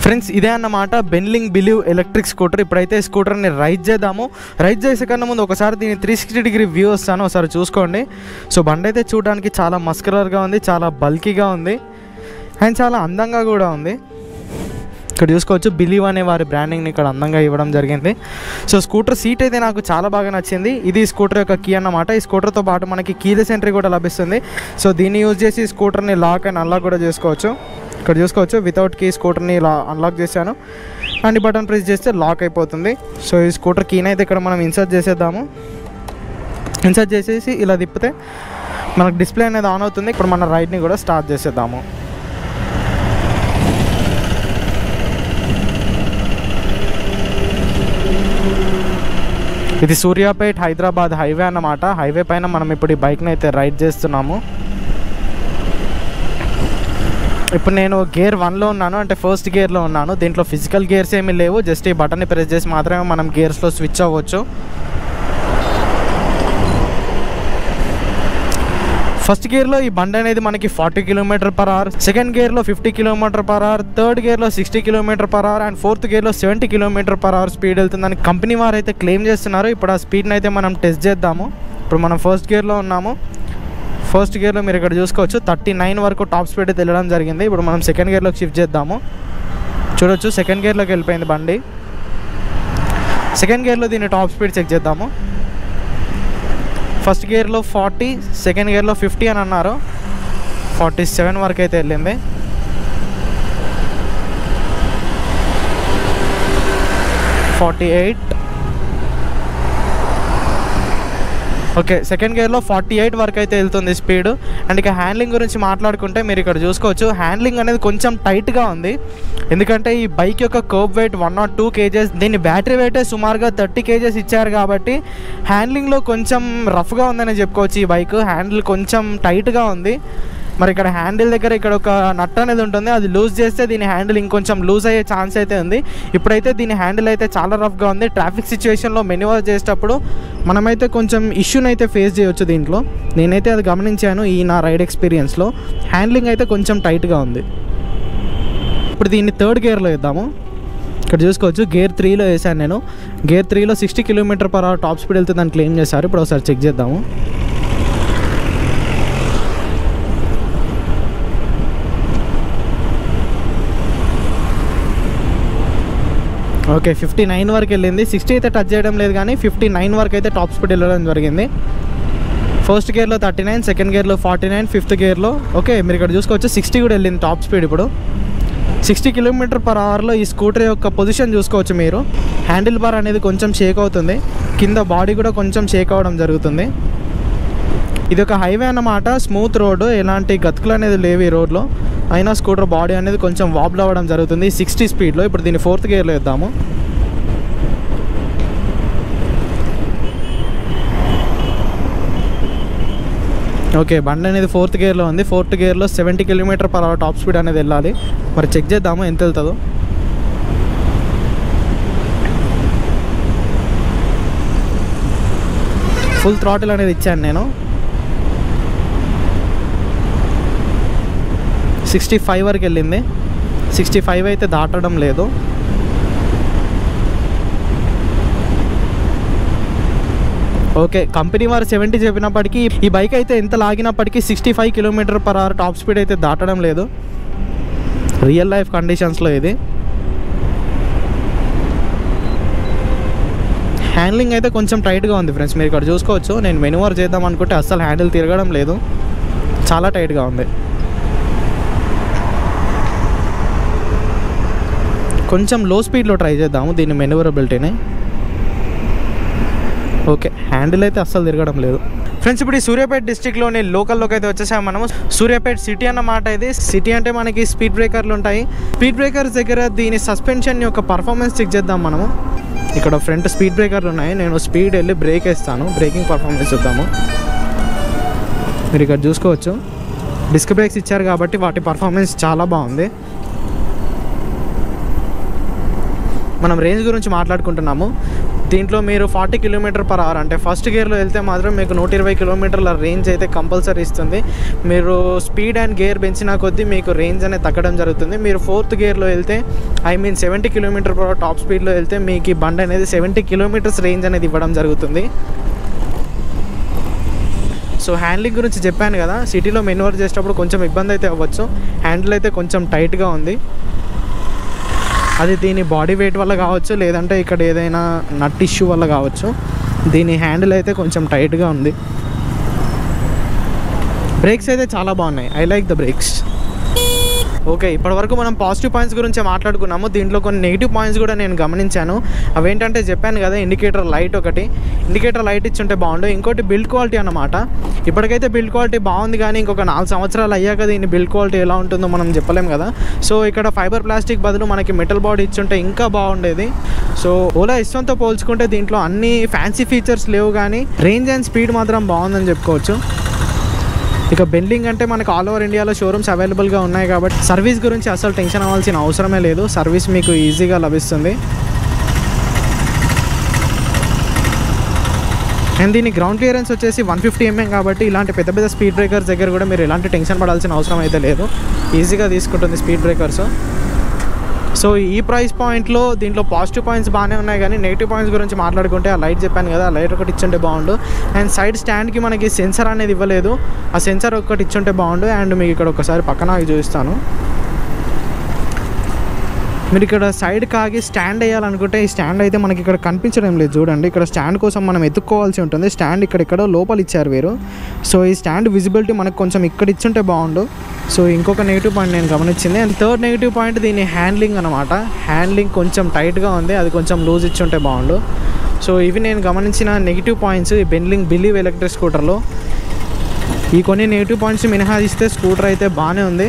Friends ఇదే అన్నమాట Benling believe electric scooter. ఇప్పుడైతే స్కూటర్ని రైడ్ చేద్దాము. రైడ్ చేసే కన్నా ముందు ఒకసారి దీన్ని 360 డిగ్రీ వ్యూ వస్తాను, ఒకసారి చూసుకోండి. సో బండి అయితే చూడడానికి చాలా మస్కులర్గా ఉంది, చాలా బల్కీగా ఉంది అండ్ చాలా అందంగా కూడా ఉంది. ఇక్కడ చూసుకోవచ్చు బిలీవ్ అనే వారి బ్రాండింగ్ని ఇక్కడ అందంగా ఇవ్వడం జరిగింది. సో స్కూటర్ సీట్ అయితే నాకు చాలా బాగా నచ్చింది. ఇది స్కూటర్ యొక్క కీ అన్నమాట. ఈ స్కూటర్తో పాటు మనకి కీలెస్ ఎంట్రీ కూడా లభిస్తుంది. సో దీన్ని యూజ్ చేసి స్కూటర్ని లాక్ అండ్ అన్లాక్ కూడా చేసుకోవచ్చు. ఇక్కడ చూసుకోవచ్చు వితౌట్ కీ స్కూటర్ని ఇలా అన్లాక్ చేశాను అండ్ ఈ బటన్ ప్రెస్ చేస్తే లాక్ అయిపోతుంది. సో ఈ స్కూటర్ కీని అయితే ఇక్కడ మనం ఇన్సర్ట్ చేసేద్దాము. ఇన్సర్ట్ చేసేసి ఇలా తిప్పితే మనకు డిస్ప్లే అనేది ఆన్ అవుతుంది. ఇప్పుడు మన రైడ్ని కూడా స్టార్ట్ చేసేద్దాము. ఇది సూర్యాపేట్ హైదరాబాద్ హైవే అన్నమాట. హైవే పైన మనం ఇప్పుడు ఈ బైక్ని అయితే రైడ్ చేస్తున్నాము. ఇప్పుడు నేను గేర్ 1లో ఉన్నాను, అంటే ఫస్ట్ గేర్లో ఉన్నాను. దీంట్లో ఫిజికల్ గేర్స్ ఏమీ లేవు, జస్ట్ ఈ బటన్ని ప్రెస్ చేసి మాత్రమే మనం గేర్స్లో స్విచ్ అవ్వచ్చు. ఫస్ట్ గేర్లో ఈ బండి అనేది మనకి 40 km/h, సెకండ్ గేర్లో 50 km/h, థర్డ్ గేర్లో 60 km/h అండ్ ఫోర్త్ గేర్లో 70 km/h స్పీడ్ వెళ్తుందని కంపెనీ వారు అయితే క్లెయిమ్ చేస్తున్నారు. ఇప్పుడు ఆ స్పీడ్ని అయితే మనం టెస్ట్ చేద్దాము. ఇప్పుడు మనం ఫస్ట్ గేర్లో ఉన్నాము. ఫస్ట్ గేర్లో మీరు ఇక్కడ చూసుకోవచ్చు 39 వరకు టాప్ స్పీడ్ అయితే వెళ్ళడం జరిగింది. ఇప్పుడు మనం సెకండ్ గేర్లోకి షిఫ్ట్ చేద్దాము. చూడొచ్చు సెకండ్ గేర్లోకి వెళ్ళిపోయింది బండి. సెకండ్ గేర్లో దీన్ని టాప్ స్పీడ్ చెక్ చేద్దాము. ఫస్ట్ గేర్లో 40, సెకండ్ గేర్లో 50 అని అన్నారు. 47 వరకు అయితే వెళ్ళింది. ఓకే, సెకండ్ గేర్లో 48 వరకు అయితే వెళ్తుంది స్పీడ్. అండ్ ఇక హ్యాండ్లింగ్ గురించి మాట్లాడుకుంటే మీరు ఇక్కడ చూసుకోవచ్చు హ్యాండ్లింగ్ అనేది కొంచెం టైట్గా ఉంది. ఎందుకంటే ఈ బైక్ యొక్క కర్బ్ వెయిట్ 102 kgs, దీని బ్యాటరీ వెయిటే సుమారుగా 30 kgs ఇచ్చారు కాబట్టి హ్యాండ్లింగ్లో కొంచెం రఫ్గా ఉందని చెప్పుకోవచ్చు. ఈ బైక్ హ్యాండిల్ కొంచెం టైట్గా ఉంది. మరి ఇక్కడ హ్యాండిల్ దగ్గర ఇక్కడ ఒక నట్ అనేది ఉంటుంది, అది లూజ్ చేస్తే దీని హ్యాండిల్ ఇంకొంచెం లూజ్ అయ్యే ఛాన్స్ అయితే ఉంది. ఇప్పుడైతే దీని హ్యాండిల్ అయితే చాలా రఫ్గా ఉంది. ట్రాఫిక్ సిచ్యువేషన్లో మెన్యూవర్ చేసేటప్పుడు మనమైతే కొంచెం ఇష్యూని అయితే ఫేస్ చేయవచ్చు దీంట్లో. నేనైతే అది గమనించాను ఈ నా రైడ్ ఎక్స్పీరియన్స్లో. హ్యాండ్లింగ్ అయితే కొంచెం టైట్గా ఉంది. ఇప్పుడు దీన్ని థర్డ్ గేర్లో వేద్దాము. ఇక్కడ చూసుకోవచ్చు గేర్ 3లో వేసాను నేను. గేర్ 3లో 60 km/h టాప్ స్పీడ్ వెళ్తుందని క్లెయిమ్ చేశారు. ఇప్పుడు ఒకసారి చెక్ చేద్దాము. ఓకే, 59 వరకు వెళ్ళింది. 60 అయితే టచ్ చేయడం లేదు కానీ 59 వరకు అయితే టాప్ స్పీడ్ వెళ్ళడం జరిగింది. ఫస్ట్ గేర్లో 39, సెకండ్ గేర్లో 49, ఫిఫ్త్ గేర్లో ఓకే మీరు ఇక్కడ చూసుకోవచ్చు 60 కూడా వెళ్ళింది టాప్ స్పీడ్. ఇప్పుడు 60 km/hలో ఈ స్కూటర్ యొక్క పొజిషన్ చూసుకోవచ్చు మీరు. హ్యాండిల్ బార్ అనేది కొంచెం షేక్ అవుతుంది, కింద బాడీ కూడా కొంచెం షేక్ అవ్వడం జరుగుతుంది. ఇది ఒక హైవే అన్నమాట, స్మూత్ రోడ్డు, ఎలాంటి గతుకులు అనేది లేవు ఈ రోడ్లో. అయినా స్కూటర్ బాడీ అనేది కొంచెం వాబ్ల్ అవ్వడం జరుగుతుంది 60 స్పీడ్లో. ఇప్పుడు దీన్ని ఫోర్త్ గేర్లో వేద్దాము. ఓకే, బండి అనేది ఫోర్త్ గేర్లో ఉంది. ఫోర్త్ గేర్లో 70 km/h టాప్ స్పీడ్ అనేది వెళ్ళాలి. మరి చెక్ చేద్దాము ఎంత వెళ్తుందో. ఫుల్ థ్రాటిల్ అనేది ఇచ్చాను నేను. 65 వరకు వెళ్ళింది. 65 అయితే దాటడం లేదు. ఓకే, కంపెనీ వారు 70 చెప్పినప్పటికీ ఈ బైక్ అయితే ఎంత లాగినప్పటికీ 65 km/h టాప్ స్పీడ్ అయితే దాటడం లేదు రియల్ లైఫ్ కండిషన్స్లో. ఇది హ్యాండ్లింగ్ అయితే కొంచెం టైట్గా ఉంది ఫ్రెండ్స్. మీరు ఇక్కడ చూసుకోవచ్చు నేను మెనూవర్ చేద్దాం అనుకుంటే అస్సలు హ్యాండిల్ తిరగడం లేదు, చాలా టైట్గా ఉంది. కొంచెం లో స్పీడ్లో ట్రై చేద్దాము దీని మెనూవరబిలిటీని. ఓకే, హ్యాండిల్ అయితే అస్సలు తిరగడం లేదు ఫ్రెండ్స్. ఇప్పుడు ఈ సూర్యాపేట డిస్టిక్లోని లోకల్లోకి అయితే వచ్చేసాము మనము. సూర్యాపేట సిటీ అన్నమాట. ఇది సిటీ అంటే మనకి స్పీడ్ బ్రేకర్లు ఉంటాయి. స్పీడ్ బ్రేకర్స్ దగ్గర దీని సస్పెన్షన్ యొక్క పర్ఫార్మెన్స్ చెక్ చేద్దాం మనము. ఇక్కడ ఫ్రంట్ స్పీడ్ బ్రేకర్లు ఉన్నాయి, నేను స్పీడ్ వెళ్ళి బ్రేక్ వేస్తాను, బ్రేకింగ్ పర్ఫార్మెన్స్ చూద్దాము. మీరు ఇక్కడ చూసుకోవచ్చు డిస్క్ బ్రేక్స్ ఇచ్చారు కాబట్టి వాటి పర్ఫార్మెన్స్ చాలా బాగుంది. మనం రేంజ్ గురించి మాట్లాడుకుంటున్నాము. దీంట్లో మీరు 40 km/h అంటే ఫస్ట్ గేర్లో వెళ్తే మాత్రం మీకు 120 km రేంజ్ అయితే కంపల్సరీ ఇస్తుంది. మీరు స్పీడ్ అండ్ గేర్ పెంచినా కొద్దీ మీకు రేంజ్ అనేది తగ్గడం జరుగుతుంది. మీరు 4th గేర్లో వెళ్తే 70 km/h టాప్ స్పీడ్లో వెళ్తే మీకు ఈ బండి అనేది 70 km రేంజ్ అనేది ఇవ్వడం జరుగుతుంది. సో హ్యాండ్లింగ్ గురించి చెప్పాను కదా, సిటీలో మెన్యూవర్ చేసేటప్పుడు కొంచెం ఇబ్బంది అయితే అవ్వచ్చు. హ్యాండిల్ అయితే కొంచెం టైట్గా ఉంది. అది దీని బాడీ వెయిట్ వల్ల కావచ్చు, లేదంటే ఇక్కడ ఏదైనా నట్ ఇష్యూ వల్ల కావచ్చు. దీని హ్యాండిల్ అయితే కొంచెం టైట్గా ఉంది. బ్రేక్స్ అయితే చాలా బాగున్నాయి. I like the brakes. Okay, ఇప్పటివరకు మనం పాజిటివ్ పాయింట్స్ గురించి మాట్లాడుకున్నాము. దీంట్లో కొన్ని నెగిటివ్ పాయింట్స్ కూడా నేను గమనించాను. అవేంటంటే చెప్పాను కదా, ఇండికేటర్ లైట్ లైట్ ఇచ్చుంటే బాగుండు. ఇంకోటి బిల్డ్ క్వాలిటీ అన్నమాట. ఇప్పటికైతే బిల్డ్ క్వాలిటీ బాగుంది, కానీ ఇంకొక 4 సంవత్సరాలు అయ్యాక దీని బిల్డ్ క్వాలిటీ ఎలా ఉంటుందో మనం చెప్పలేం కదా. సో ఇక్కడ ఫైబర్ ప్లాస్టిక్ బదులు మనకి మెటల్ బాడీ ఇచ్చుంటే ఇంకా బాగుండేది. సో ఓలా S1తో పోల్చుకుంటే దీంట్లో అన్ని ఫ్యాన్సీ ఫీచర్స్ లేవు, కానీ రేంజ్ అండ్ స్పీడ్ మాత్రం బాగుందని చెప్పుకోవచ్చు. ఇక బెండ్లింగ్ అంటే మనకు ఆల్ ఓవర్ ఇండియాలో షోరూమ్స్ అవైలబుల్గా ఉన్నాయి కాబట్టి సర్వీస్ గురించి అసలు టెన్షన్ అవ్వాల్సిన అవసరమే లేదు. సర్వీస్ మీకు ఈజీగా లభిస్తుంది. అండ్ దీని గ్రౌండ్ క్లియరెన్స్ వచ్చేసి 150 mm కాబట్టి ఇలాంటి పెద్ద పెద్ద స్పీడ్ బ్రేకర్స్ దగ్గర కూడా మీరు ఎలాంటి టెన్షన్ పడాల్సిన అవసరం అయితే లేదు. ఈజీగా తీసుకుంటుంది స్పీడ్ బ్రేకర్స్. సో ఈ ప్రైస్ పాయింట్లో దీంట్లో పాజిటివ్ పాయింట్స్ బాగానే ఉన్నాయి, కానీ నెగిటివ్ పాయింట్స్ గురించి మాట్లాడుకుంటే ఆ లైట్ చెప్పాను కదా, ఆ లైట్ ఒకటి ఇచ్చుంటే బాగుండు. అండ్ సైడ్ స్టాండ్కి మనకి సెన్సర్ అనేది ఇవ్వలేదు. ఆ సెన్సర్ ఒకటి ఇచ్చుంటే బాగుండు. అండ్ మీకు ఇక్కడ ఒకసారి పక్కన చూపిస్తాను. మీరు ఇక్కడ సైడ్ కాగి స్టాండ్ వేయాలనుకుంటే ఈ స్టాండ్ అయితే మనకి ఇక్కడ కనిపించడం లేదు. చూడండి, ఇక్కడ స్టాండ్ కోసం మనం ఎత్తుక్కోవాల్సి ఉంటుంది. స్టాండ్ ఇక్కడ లోపల ఇచ్చారు వీరు. సో ఈ స్టాండ్ విజిబిలిటీ మనకు కొంచెం ఇక్కడ ఇచ్చుంటే బాగుండు. సో ఇంకొక నెగిటివ్ పాయింట్ నేను గమనించింది. అండ్ థర్డ్ నెగిటివ్ పాయింట్ దీని హ్యాండ్లింగ్ అనమాట. హ్యాండ్లింగ్ కొంచెం టైట్గా ఉంది, అది కొంచెం లూజ్ ఇచ్చుంటే బాగుండు. సో ఇవి నేను గమనించిన నెగిటివ్ పాయింట్స్ ఈ బెండ్లింగ్ బిలీవ్ ఎలక్ట్రిక్ స్కూటర్లో. ఈ కొన్ని నెగిటివ్ పాయింట్స్ మినహాయిస్తే స్కూటర్ అయితే బాగానే ఉంది.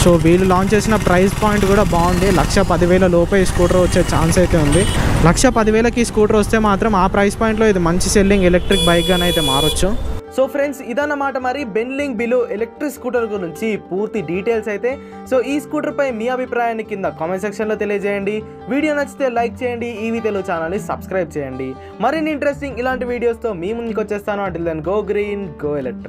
సో వీళ్ళు లాంచ్ చేసిన ప్రైస్ పాయింట్ కూడా బాగుంది. 1,10,000 లోపే ఈ స్కూటర్ వచ్చే ఛాన్స్ అయితే ఉంది. 1,10,000కి ఈ స్కూటర్ వస్తే మాత్రం ఆ ప్రైస్ పాయింట్లో ఇది మంచి సెల్లింగ్ ఎలక్ట్రిక్ బైక్గానే అయితే మారొచ్చు. సో ఫ్రెండ్స్, ఇదన్నమాట మరి బెండ్లింగ్ బిలో ఎలక్ట్రిక్ స్కూటర్ గురించి పూర్తి డీటెయిల్స్ అయితే. సో ఈ స్కూటర్ పై మీ అభిప్రాయాన్ని కింద కామెంట్ సెక్షన్లో తెలియజేయండి. వీడియో నచ్చితే లైక్ చేయండి. ఈవీ తెలుగు ఛానల్ని సబ్స్క్రైబ్ చేయండి. మరిన్ని ఇంట్రెస్టింగ్ ఇలాంటి వీడియోస్తో మీ ముందుకు వచ్చేస్తాను. Until then go green, go electric.